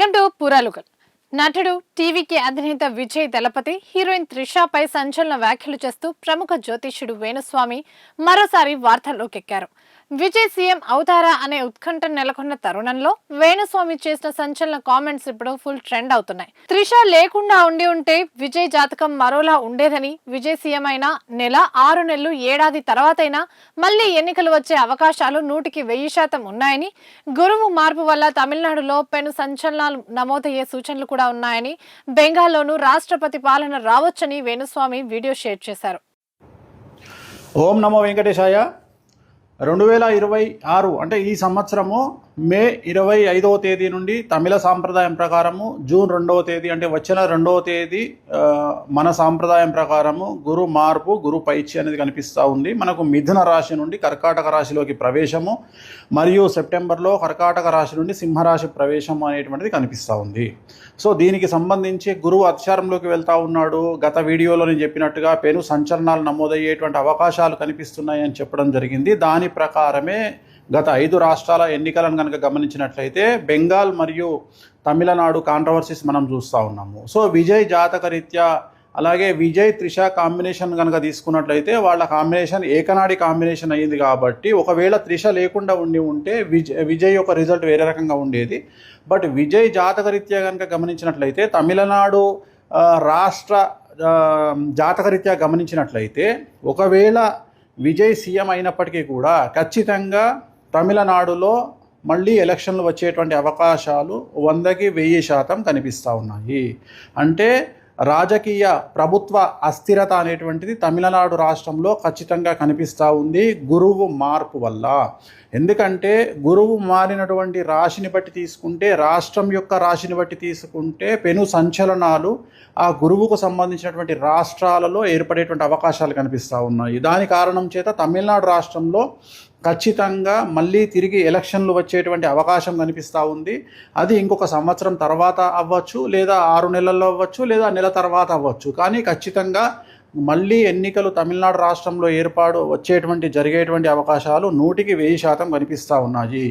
Welcome to పురాలుకల్. నటుడు టీవీకి అధినేత విజయ్ దళపతి హీరోయిన్ త్రిషపై సంచలన వ్యాఖ్యలు చేస్తూ ప్రముఖ జ్యోతిష్యుడు వేణుస్వామి మరోసారి వార్తల్లోకెక్కారు. విజయ్ సీఎం అవుతారా అనే ఉత్కంఠ నెలకొన్న తరుణంలో వేణుస్వామి చేసిన సంచలన కామెంట్స్ ఇప్పుడు ఫుల్ ట్రెండ్ అవుతున్నాయి. త్రిష లేకుండా ఉంటే విజయ్ జాతకం మరోలా ఉండేదని, విజయ్ సీఎం అయినా నెల 6 నెలలు ఏడాది తర్వాతైనా మళ్లీ ఎన్నికలు వచ్చే అవకాశాలు 100% ఉన్నాయని, గురువు మార్పు వల్ల తమిళనాడులో పెను సంచలనాలు నమోదయ్యే సూచనలు కూడా ఉన్నాయని, బెంగాల్లోనూ రాష్ట్రపతి పాలన రావచ్చని వేణుస్వామి వీడియో షేర్ చేశారు. ఓం నమో వెంకటేశాయ. 2026 అంటే ఈ సంవత్సరము మే 25వ తేదీ నుండి తమిళ సాంప్రదాయం ప్రకారము జూన్ 2వ తేదీ అంటే వచ్చిన 2వ తేదీ మన సాంప్రదాయం ప్రకారము గురు మార్పు, గురు పైచి అనేది కనిపిస్తూ ఉంది. మనకు మిథున రాశి నుండి కర్కాటక రాశిలోకి ప్రవేశము మరియు సెప్టెంబర్లో కర్కాటక రాశి నుండి సింహరాశి ప్రవేశం అనేటువంటిది కనిపిస్తూ ఉంది. సో దీనికి సంబంధించి గురువు అతిచారంలోకి వెళ్తూ ఉన్నాడు. గత వీడియోలో నేను చెప్పినట్టుగా పెను సంచలనాలు నమోదయ్యేటువంటి అవకాశాలు కనిపిస్తున్నాయి అని చెప్పడం జరిగింది. దాని ప్రకారమే గత 5 రాష్ట్రాల ఎన్నికలను కనుక గమనించినట్లయితే బెంగాల్ మరియు తమిళనాడు కాంట్రవర్సీస్ మనం చూస్తూ ఉన్నాము. సో విజయ్ జాతకరీత్యా అలాగే విజయ్ త్రిష కాంబినేషన్ కనుక తీసుకున్నట్లయితే వాళ్ళ కాంబినేషన్ ఏకనాడి కాంబినేషన్ అయ్యింది. కాబట్టి ఒకవేళ త్రిష లేకుండా ఉంటే విజయ్ యొక్క రిజల్ట్ వేరే రకంగా ఉండేది. బట్ విజయ్ జాతకరీత్యా కనుక గమనించినట్లయితే తమిళనాడు రాష్ట్ర జాతకరీత్యా గమనించినట్లయితే ఒకవేళ విజయ్ సీఎం అయినప్పటికీ కూడా ఖచ్చితంగా తమిళనాడులో మళ్ళీ ఎలక్షన్లు వచ్చేటువంటి అవకాశాలు 100కి 1000% కనిపిస్తూ ఉన్నాయి. అంటే రాజకీయ ప్రభుత్వ అస్థిరత అనేటువంటిది తమిళనాడు రాష్ట్రంలో ఖచ్చితంగా కనిపిస్తూ ఉంది గురువు మార్పు వల్ల. ఎందుకంటే గురువు మారినటువంటి రాశిని బట్టి తీసుకుంటే, రాష్ట్రం యొక్క రాశిని బట్టి తీసుకుంటే పెను సంచలనాలు ఆ గురువుకు సంబంధించినటువంటి రాష్ట్రాలలో ఏర్పడేటువంటి అవకాశాలు కనిపిస్తూ ఉన్నాయి. దాని కారణం చేత తమిళనాడు రాష్ట్రంలో ఖచ్చితంగా మళ్ళీ తిరిగి ఎలక్షన్లు వచ్చేటువంటి అవకాశం కనిపిస్తూ ఉంది. అది ఇంకొక సంవత్సరం తర్వాత అవ్వచ్చు, లేదా 6 నెలల్లో అవ్వచ్చు, లేదా నెల తర్వాత అవ్వచ్చు. కానీ ఖచ్చితంగా మళ్ళీ ఎన్నికలు తమిళనాడు రాష్ట్రంలో జరిగేటువంటి అవకాశాలు 100కి 1000% కనిపిస్తూ ఉన్నాయి.